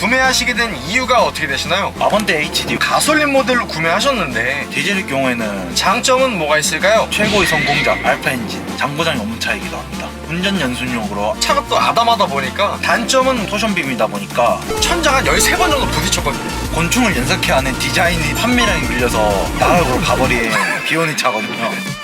구매하시게 된 이유가 어떻게 되시나요? 아반떼 HD 가솔린 모델로 구매하셨는데 디젤일 경우에는 장점은 뭐가 있을까요? 최고의 성공작 알파 엔진, 장고장이 없는 차이기도 합니다. 운전 연습용으로 차가 또 아담하다 보니까 단점은 토션빔이다 보니까 천장 한 13번 정도 부딪혔거든요. 곤충을 연상케 하는 디자인이 판매량이 밀려서 나락으로 가버린 비오닉 차거든요.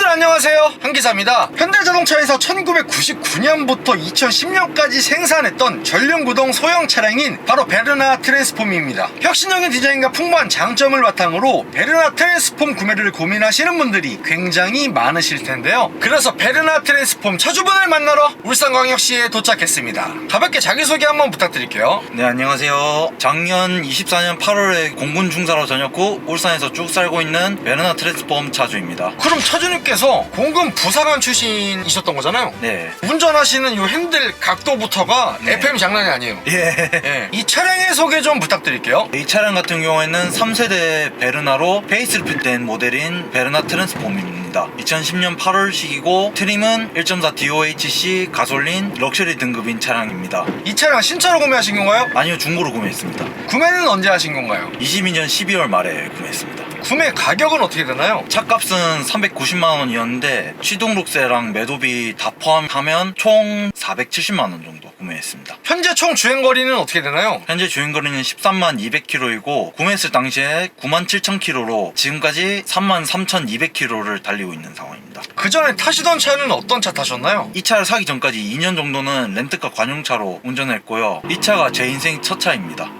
안녕하세요, 한기사입니다. 현대자동차에서 1999년부터 2010년까지 생산했던 전륜구동 소형 차량인 바로 베르나 트랜스폼입니다. 혁신적인 디자인과 풍부한 장점을 바탕으로 베르나 트랜스폼 구매를 고민하시는 분들이 굉장히 많으실 텐데요. 그래서 베르나 트랜스폼 차주분을 만나러 울산광역시에 도착했습니다. 가볍게 자기소개 한번 부탁드릴게요. 네, 안녕하세요. 작년 24년 8월에 공군 중사로 전역 후 울산에서 쭉 살고 있는 베르나 트랜스폼 차주입니다. 그럼 차주님께서 공군 부사관 출신이셨던 거잖아요? 네. 운전하시는 이 핸들 각도부터가 네. FM 장난이 아니에요. 예. 이 차량의 소개 좀 부탁드릴게요. 이 차량 같은 경우에는 3세대 베르나로 페이스리프트된 모델인 베르나 트랜스폼입니다. 2010년 8월식이고 트림은 1.4 DOHC 가솔린 럭셔리 등급인 차량입니다. 이 차량 신차로 구매하신 건가요? 아니요, 중고로 구매했습니다. 구매는 언제 하신 건가요? 22년 12월 말에 구매했습니다. 구매 가격은 어떻게 되나요? 차값은 390만원이었는데 취등록세랑 매도비 다 포함하면 총 470만원 정도 구매했습니다. 현재 총 주행거리는 어떻게 되나요? 현재 주행거리는 13만 200km이고 구매했을 당시에 9만 7,000km로 지금까지 3만 3,200km를 달리고 있는 상황입니다. 그 전에 타시던 차는 어떤 차 타셨나요? 이 차를 사기 전까지 2년 정도는 렌트카 관용차로 운전했고요. 이 차가 제 인생 첫 차입니다.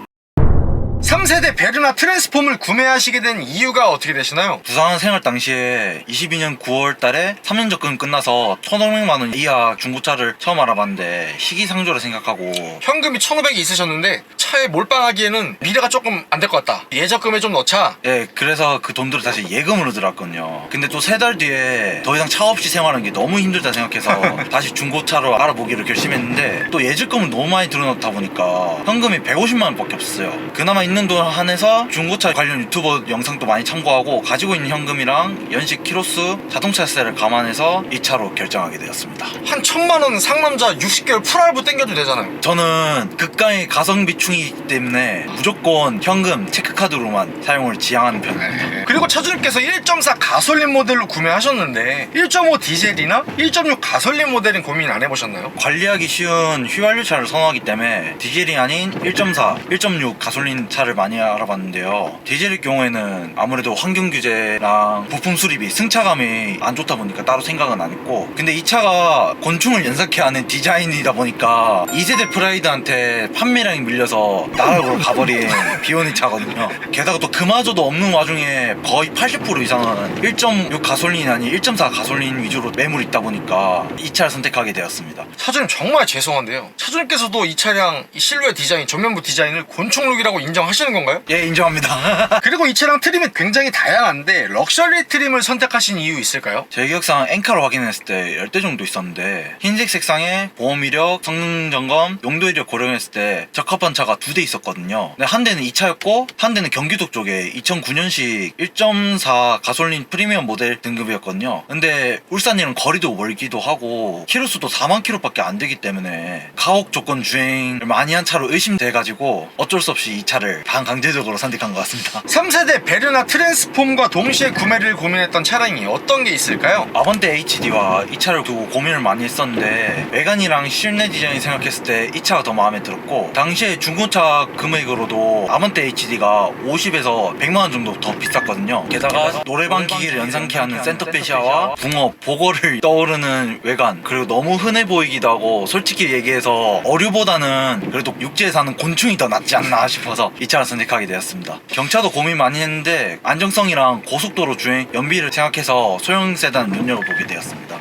3세대 베르나 트랜스폼을 구매하시게 된 이유가 어떻게 되시나요? 부산 생활 당시에 22년 9월 달에 3년 적금 끝나서 1,500만원 이하 중고차를 처음 알아봤는데 시기상조를 생각하고 현금이 1,500이 있으셨는데 차에 몰빵하기에는 미래가 조금 안 될 것 같다. 예적금에 좀 넣자. 예, 그래서 그 돈들을 다시 예금으로 들었거든요. 근데 또 3달 뒤에 더 이상 차 없이 생활하는 게 너무 힘들다 생각해서 다시 중고차로 알아보기로 결심했는데 또 예적금을 너무 많이 들어놓다 보니까 현금이 150만원 밖에 없었어요. 그나마 있는 돈 한해서 중고차 관련 유튜버 영상도 많이 참고하고 가지고 있는 현금이랑 연식 키로수 자동차세를 감안해서 이 차로 결정하게 되었습니다. 한 1,000만원 상남자 60개월 풀알부 땡겨도 되잖아요. 저는 극강의 가성비충이기 때문에 무조건 현금 체크카드로만 사용을 지향하는 편입니다. 그리고 차주님께서 1.4 가솔린 모델로 구매하셨는데 1.5 디젤이나 1.6 가솔린 모델은 고민 안 해보셨나요? 관리하기 쉬운 휘발유차를 선호하기 때문에 디젤이 아닌 1.4, 1.6 가솔린 차를 많이 알아봤는데요. 디젤일 경우에는 아무래도 환경 규제랑 부품 수리비, 승차감이 안 좋다 보니까 따로 생각은 안 했고, 근데 이 차가 곤충을 연상케 하는 디자인이다 보니까 2세대 프라이드한테 판매량이 밀려서 나락으로 가버린 비오닉 차거든요. 게다가 또 그마저도 없는 와중에 거의 80% 이상은 1.6 가솔린이 아닌 1.4 가솔린 위주로 매물이 있다 보니까 이 차를 선택하게 되었습니다. 차주님 정말 죄송한데요. 차주님께서도 이 차량 이 실루엣 디자인, 전면부 디자인을 곤충룩이라고 인정하시는 건가요? 예, 인정합니다. 그리고 이 차량 트림이 굉장히 다양한데 럭셔리 트림을 선택하신 이유 있을까요? 제 기억상 엔카로 확인했을 때 10대 정도 있었는데 흰색 색상에 보험 이력, 성능 점검, 용도 이력 고려했을 때 적합한 차가 2대 있었거든요. 근데 한 대는 이 차였고 한 대는 경기도 쪽에 2009년식 1.4 가솔린 프리미엄 모델 등급이었거든요. 근데 울산이랑 거리도 멀기도 하고 키로수도 4만 킬로밖에 안 되기 때문에 가옥 조건 주행을 많이 한 차로 의심돼가지고 어쩔 수 없이 이 차를 반강제적으로 선택한 것 같습니다. 3세대 베르나 트랜스폼과 동시에 구매를 고민했던 차량이 어떤 게 있을까요? 아반떼 HD와 이 차를 두고 고민을 많이 했었는데 외관이랑 실내 디자인 생각했을 때 이 차가 더 마음에 들었고, 당시에 중고차 금액으로도 아반떼 HD가 50에서 100만원 정도 더 비쌌거든요. 게다가 노래방 기기를 연상케 하는 센터페시아와 붕어, 보거를 떠오르는 외관, 그리고 너무 흔해 보이기도 하고 솔직히 얘기해서 어류보다는 그래도 육지에 사는 곤충이 더 낫지 않나 싶어서 이 차를 선택하게 되었습니다. 경차도 고민 많이 했는데 안정성이랑 고속도로 주행, 연비를 생각해서 소형 세단 눈여겨보게 되었습니다.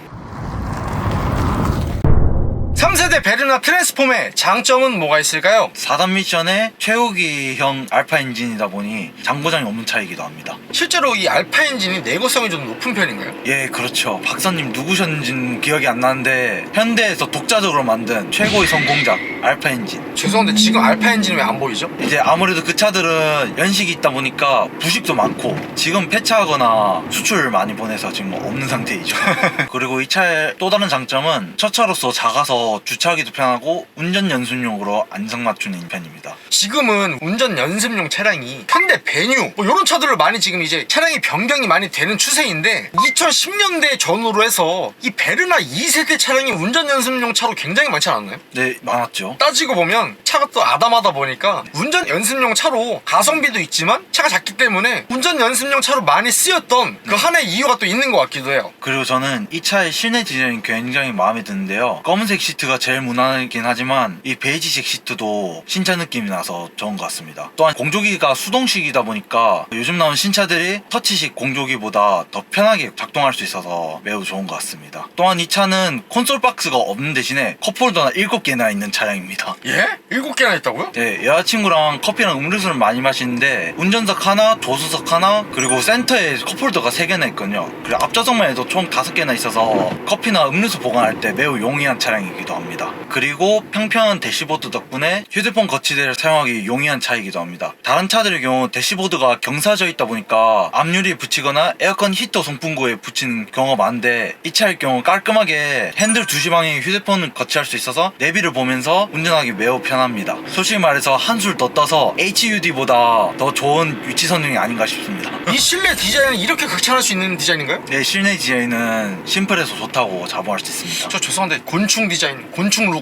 베르나 트랜스폼의 장점은 뭐가 있을까요? 4단 미션의 최후기형 알파 엔진이다 보니 장고장이 없는 차이기도 합니다. 실제로 이 알파 엔진이 내구성이 좀 높은 편인가요? 예, 그렇죠. 박사님 누구셨는지는 기억이 안 나는데 현대에서 독자적으로 만든 최고의 성공작 알파 엔진. 죄송한데 지금 알파 엔진이 왜 안 보이죠? 이제 아무래도 그 차들은 연식이 있다 보니까 부식도 많고 지금 폐차하거나 수출 많이 보내서 지금 없는 상태이죠. 그리고 이 차의 또 다른 장점은 첫 차로서 작아서 주차하기도 편하고 운전 연습용으로 안성맞춤인 편입니다. 지금은 운전 연습용 차량이 현대 베뉴 뭐 이런 차들을 많이 지금 이제 차량이 변경이 많이 되는 추세인데 2010년대 전후로 해서 이 베르나 2세대 차량이 운전 연습용 차로 굉장히 많지 않았나요? 네, 많았죠. 따지고 보면 차가 또 아담하다 보니까 운전 연습용 차로 가성비도 있지만 차가 작기 때문에 운전 연습용 차로 많이 쓰였던 그 하나의 이유가 또 있는 것 같기도 해요. 그리고 저는 이 차의 실내 디자인이 굉장히 마음에 드는데요. 검은색 시트가 제일 무난하긴 하지만 이 베이지색 시트도 신차 느낌이 나서 좋은 것 같습니다. 또한 공조기가 수동식이다 보니까 요즘 나온 신차들이 터치식 공조기보다 더 편하게 작동할 수 있어서 매우 좋은 것 같습니다. 또한 이 차는 콘솔 박스가 없는 대신에 컵홀더가 7개나 있는 차량입니다. 예? 7개나 있다고요? 네, 여자친구랑 커피랑 음료수를 많이 마시는데 운전석 하나, 조수석 하나, 그리고 센터에 컵홀더가 3개나 있거든요. 그리고 앞좌석만 해도 총 5개나 있어서 커피나 음료수 보관할 때 매우 용이한 차량이기도 합니다. 그리고 평평한 대시보드 덕분에 휴대폰 거치대를 사용하기 용이한 차이기도 합니다. 다른 차들의 경우 대시보드가 경사져 있다 보니까 앞유리에 붙이거나 에어컨 히터 송풍구에 붙이는 경우가 많은데 이 차의 경우 깔끔하게 핸들 2시 방향에 휴대폰을 거치할 수 있어서 내비를 보면서 운전하기 매우 편합니다. 솔직히 말해서 한술 더 떠서 HUD보다 더 좋은 위치 선정이 아닌가 싶습니다. 이 실내 디자인은 이렇게 극찬할 수 있는 디자인인가요? 네, 실내 디자인은 심플해서 좋다고 자부할 수 있습니다. 저 죄송한데 곤충 디자인, 곤충 룩.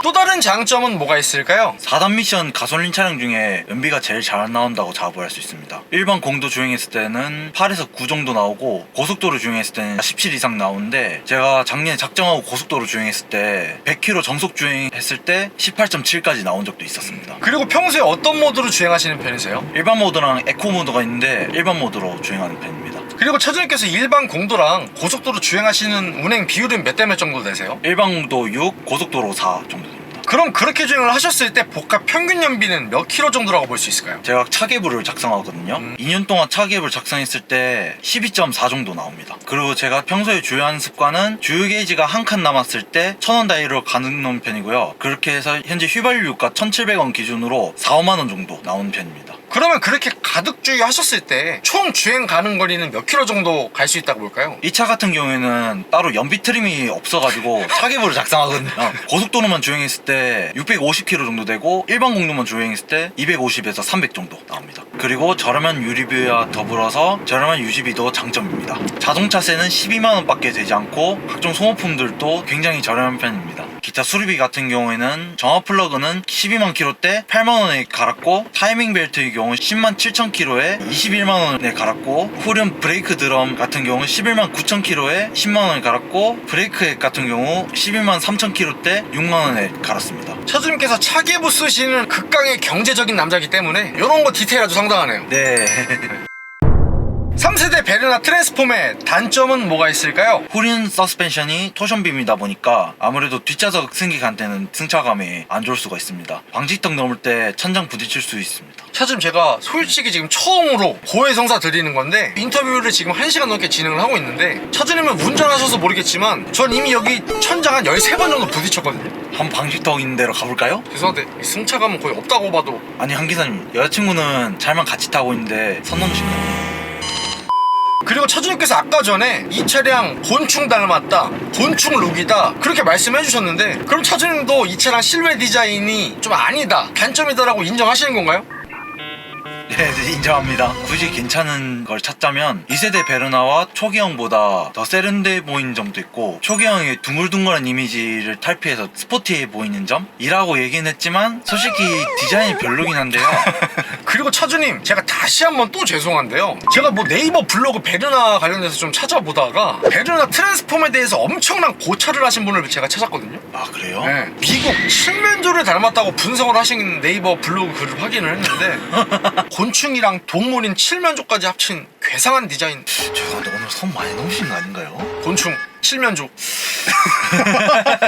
또 다른 장점은 뭐가 있을까요? 4단 미션 가솔린 차량 중에 연비가 제일 잘 나온다고 자부할 수 있습니다. 일반 공도 주행했을 때는 8에서 9 정도 나오고 고속도로 주행했을 때는 17 이상 나오는데 제가 작년에 작정하고 고속도로 주행했을 때 100km 정속 주행했을 때 18.7까지 나온 적도 있었습니다. 그리고 평소에 어떤 모드로 주행하시는 편이세요? 일반 모드랑 에코 모드가 있는데 일반 모드로 주행하는 편입니다. 그리고 차주님께서 일반 공도랑 고속도로 주행하시는 운행 비율은 몇 대 몇 정도 되세요? 일반 공도 6, 고속도로 4 정도 됩니다. 그럼 그렇게 주행을 하셨을 때 복합 평균 연비는 몇 킬로 정도라고 볼 수 있을까요? 제가 차계부를 작성하거든요. 2년 동안 차계부를 작성했을 때 12.4 정도 나옵니다. 그리고 제가 평소에 주유하는 습관은 주유 게이지가 한 칸 남았을 때 1000원 다이로 가는 편이고요. 그렇게 해서 현재 휘발유가 1700원 기준으로 4, 5만원 정도 나오는 편입니다. 그러면 그렇게 가득 주유하셨을 때 총 주행 가는 거리는 몇 킬로 정도 갈 수 있다고 볼까요? 이 차 같은 경우에는 따로 연비 트림이 없어가지고 차계부를 작성하거든요. 고속도로만 주행했을 때 650km 정도 되고 일반 공도만 주행했을 때 250에서 300 정도 나옵니다. 그리고 저렴한 유리비와 더불어서 저렴한 유지비도 장점입니다. 자동차세는 12만원 밖에 되지 않고 각종 소모품들도 굉장히 저렴한 편입니다. 기타 수리비 같은 경우에는 정화 플러그는 12만 킬로대 8만원에 갈았고 타이밍 벨트의 경우 10만 7천 킬로에 21만원에 갈았고 후륜 브레이크 드럼 같은 경우 11만 9천 킬로에 10만원에 갈았고 브레이크 액 같은 경우 11만 3천 킬로대 6만원에 갈았습니다. 차주님께서 차계부 쓰시는 극강의 경제적인 남자이기 때문에 이런 거 디테일 아주 상당하네요. 네. 3세대 베르나 트랜스폼의 단점은 뭐가 있을까요? 후륜 서스펜션이 토션빔이다 보니까 아무래도 뒷좌석 승객한 때는 승차감이 안 좋을 수가 있습니다. 방지턱 넘을 때 천장 부딪힐 수 있습니다. 차주님 제가 솔직히 지금 처음으로 고해성사 드리는 건데 인터뷰를 지금 1시간 넘게 진행을 하고 있는데 차주님은 운전하셔서 모르겠지만 전 이미 여기 천장 한 13번 정도 부딪혔거든요. 한 방지턱 있는 데로 가볼까요? 죄송한데 이 승차감은 거의 없다고 봐도. 아니 한 기사님, 여자친구는 잘만 같이 타고 있는데 선 넘으신가요? 그리고 차주님께서 아까 전에 이 차량 곤충 닮았다, 곤충 룩이다 그렇게 말씀해 주셨는데 그럼 차주님도 이 차량 실외 디자인이 좀 아니다, 단점이다라고 인정하시는 건가요? 네, 인정합니다. 굳이 괜찮은 걸 찾자면 2세대 베르나와 초기형보다 더 세련돼 보이는 점도 있고 초기형의 둥글둥글한 이미지를 탈피해서 스포티해 보이는 점이라고 얘기는 했지만 솔직히 디자인이 별로긴 한데요. 그리고 차주님 제가 다시 한번 또 죄송한데요, 제가 뭐 네이버 블로그 베르나 관련해서 좀 찾아보다가 베르나 트랜스폼에 대해서 엄청난 고찰을 하신 분을 제가 찾았거든요. 아, 그래요? 네, 미국 칠면조를 닮았다고 분석을 하신 네이버 블로그 글을 확인을 했는데 곤충이랑 동물인 칠면조까지 합친 괴상한 디자인. 죄송한데 오늘 선 많이 넘으신 거 아닌가요? 곤충 칠면조.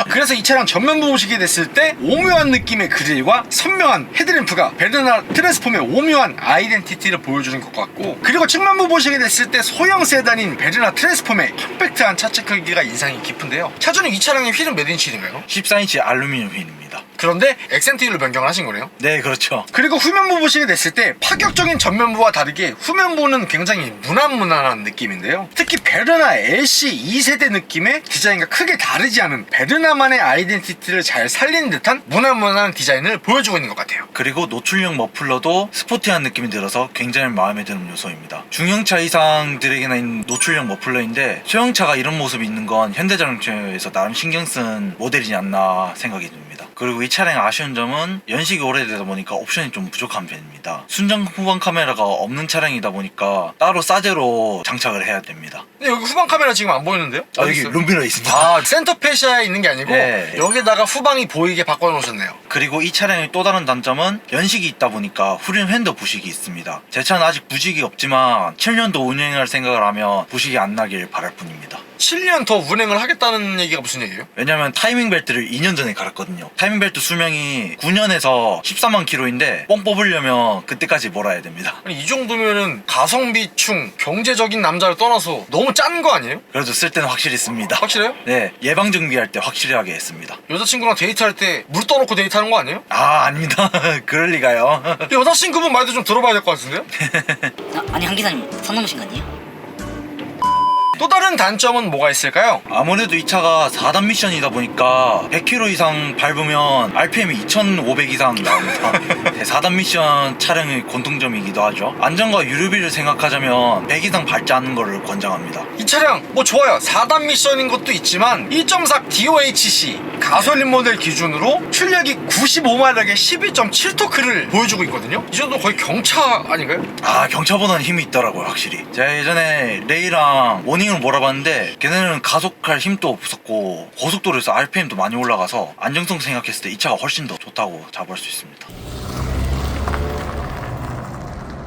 그래서 이 차량 전면부 보시게 됐을 때 오묘한 느낌의 그릴과 선명한 헤드램프가 베르나 트랜스폼의 오묘한 아이덴티티를 보여주는 것 같고, 그리고 측면부 보시게 됐을 때 소형 세단인 베르나 트랜스폼의 컴팩트한 차체 크기가 인상이 깊은데요. 차주는 이 차량의 휠은 몇 인치인가요? 14인치 알루미늄 휠입니다. 그런데 액센트 휠로 변경을 하신 거네요. 네, 그렇죠. 그리고 후면부 보시게 됐을 때 파격적인 전면부와 다르게 후면부는 굉장히 무난무난한 느낌인데요. 특히 베르나 LC 2세대 느낌의 디자인과 크게 다르지 않은 베르나만의 아이덴티티를 잘 살리는 듯한 무난무난한 디자인을 보여주고 있는 것 같아요. 그리고 노출형 머플러도 스포티한 느낌이 들어서 굉장히 마음에 드는 요소입니다. 중형차 이상들에게나 있는 노출형 머플러인데 소형차가 이런 모습이 있는 건 현대자동차에서 나름 신경 쓴 모델이지 않나 생각이 듭니다. 그리고 이 차량의 아쉬운 점은 연식이 오래되다 보니까 옵션이 좀 부족한 편입니다. 순정 후방 카메라가 없는 차량이다 보니까 따로 싸제로 장착을 해야 됩니다. 근데 여기 후방 카메라 지금 안 보이는데요? 여기 룸미러 있습니다. 아, 센터 페시아에 있는 게 아니고 네. 여기다가 후방이 보이게 바꿔놓으셨네요. 그리고 이 차량의 또 다른 단점은 연식이 있다 보니까 후륜 핸드 부식이 있습니다. 제 차는 아직 부식이 없지만 7년도 운행할 생각을 하면 부식이 안 나길 바랄 뿐입니다. 7년 더 운행을 하겠다는 얘기가 무슨 얘기예요? 왜냐면 타이밍 벨트를 2년 전에 갈았거든요. 타이밍 벨트 수명이 9년에서 14만 킬로인데 뽕 뽑으려면 그때까지 몰아야 됩니다. 아니, 이 정도면은 가성비충 경제적인 남자를 떠나서 너무 짠 거 아니에요? 그래도 쓸 때는 확실히 씁니다. 확실해요? 네, 예방 정비할 때 확실하게 했습니다. 여자친구랑 데이트할 때 물 떠놓고 데이트하는 거 아니에요? 아, 아닙니다. 그럴 리가요. 여자친구분 말도 좀 들어봐야 될 것 같은데요? 아니 한 기사님 선 넘으신 거 아니에요? 또 다른 단점은 뭐가 있을까요? 아무래도 이 차가 4단 미션이다 보니까 100km 이상 밟으면 RPM이 2500 이상 나옵니다. 4단 미션 차량의 공통점이기도 하죠. 안전과 유류비를 생각하자면 100 이상 밟지 않는 것을 권장합니다. 이 차량 뭐 좋아요. 4단 미션인 것도 있지만 1.4 DOHC 가솔린 모델 기준으로 출력이 95마력의 12.7토크를 보여주고 있거든요. 이 정도 거의 경차 아닌가요? 아, 경차보다는 힘이 있더라고요, 확실히. 제가 예전에 레이랑 모닝을 몰아봤는데 걔네는 가속할 힘도 없었고 고속도로에서 RPM도 많이 올라가서 안정성 생각했을 때 이 차가 훨씬 더 좋다고 잡을 수 있습니다.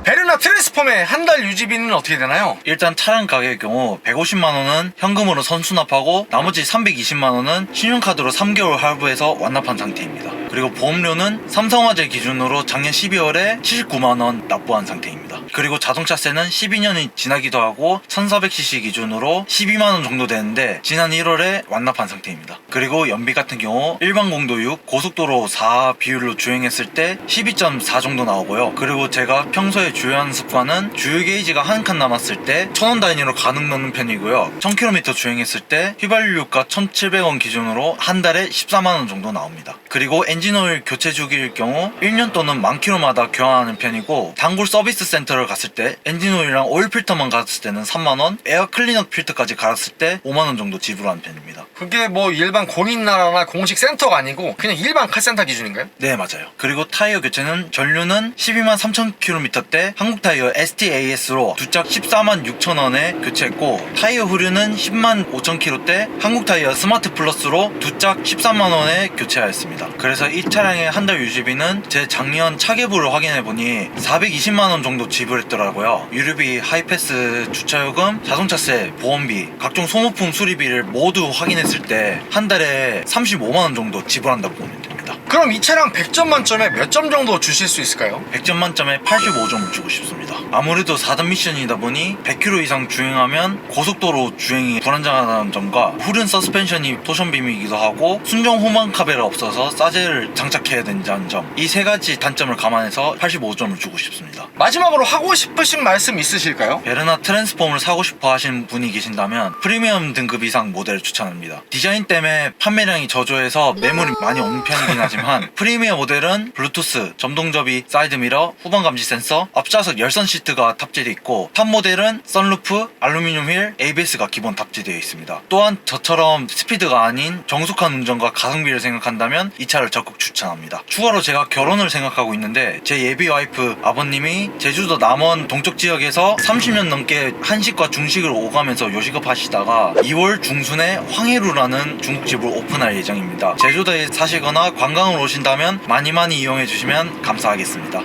베르나 트랜스폼의 한 달 유지비는 어떻게 되나요? 일단 차량 가격의 경우 150만원은 현금으로 선수납하고 나머지 320만원은 신용카드로 3개월 할부해서 완납한 상태입니다. 그리고 보험료는 삼성화재 기준으로 작년 12월에 79만원 납부한 상태입니다. 그리고 자동차세는 12년이 지나기도 하고 1400cc 기준으로 12만원 정도 되는데 지난 1월에 완납한 상태입니다. 그리고 연비 같은 경우 일반 공도 6, 고속도로 4 비율로 주행했을 때 12.4 정도 나오고요. 그리고 제가 평소에 주요한 습관은 주유 게이지가 한 칸 남았을 때 1000원 단위로 가능 넣는 편이고요. 1000km 주행했을 때 휘발유가 1700원 기준으로 한 달에 14만원 정도 나옵니다. 그리고 엔진오일 교체 주기일 경우 1년 또는 만 킬로마다 교환하는 편이고 단골 서비스 센터를 갔을 때 엔진오일이랑 오일 필터만 갈았을 때는 3만원, 에어 클리너 필터까지 갈았을 때 5만원 정도 지불하는 편입니다. 그게 뭐 일반 공인나라나 공식 센터가 아니고 그냥 일반 카센터 기준인가요? 네, 맞아요. 그리고 타이어 교체는 전류는 12만 3천 km 때 한국 타이어 STAS로 두 짝 14만 6천 원에 교체했고 타이어 후류는 10만 5천 km 때 한국 타이어 스마트 플러스로 두 짝 13만 원에 교체하였습니다. 그래서 이 차량의 한 달 유지비는 제 작년 차계부를 확인해보니 420만 원 정도 지불했더라고요. 유류비, 하이패스, 주차요금, 자동차세, 보험비, 각종 소모품 수리비를 모두 확인했을 때 한 달에 35만 원 정도 지불한다고 보면 됩니다. 그럼 이 차량 100점 만점에 몇 점 정도 주실 수 있을까요? 100점 만점에 85점을 주고 싶습니다. 아무래도 4단 미션이다 보니 100km 이상 주행하면 고속도로 주행이 불안정하다는 점과 후륜 서스펜션이 토션빔이기도 하고 순정 후방 카메라 없어서 싸제를 장착해야 된다는 점, 이 세 가지 단점을 감안해서 85점을 주고 싶습니다. 마지막으로 하고 싶으신 말씀 있으실까요? 베르나 트랜스폼을 사고 싶어 하시는 분이 계신다면 프리미엄 등급 이상 모델을 추천합니다. 디자인 때문에 판매량이 저조해서 매물이 많이 없는 편이긴 하지만 프리미엄 모델은 블루투스, 점동접이, 사이드미러, 후방 감지 센서, 앞좌석 열선 시트가 탑재되어 있고 탑 모델은 선루프, 알루미늄 휠, ABS가 기본 탑재되어 있습니다. 또한 저처럼 스피드가 아닌 정숙한 운전과 가성비를 생각한다면 이 차를 적극 추천합니다. 추가로 제가 결혼을 생각하고 있는데 제 예비 와이프 아버님이 제주도 남원 동쪽 지역에서 30년 넘게 한식과 중식을 오가면서 요식업 하시다가 2월 중순에 황해루라는 중국집을 오픈할 예정입니다. 제주도에 사시거나 관광을 오신다면 많이 이용해 주시면 감사하겠습니다.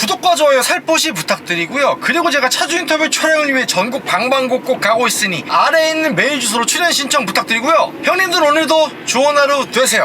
구독과 좋아요 살포시 부탁드리고요. 그리고 제가 차주 인터뷰 촬영을 위해 전국 방방곡곡 가고 있으니 아래에 있는 메일 주소로 출연 신청 부탁드리고요. 형님들 오늘도 좋은 하루 되세요.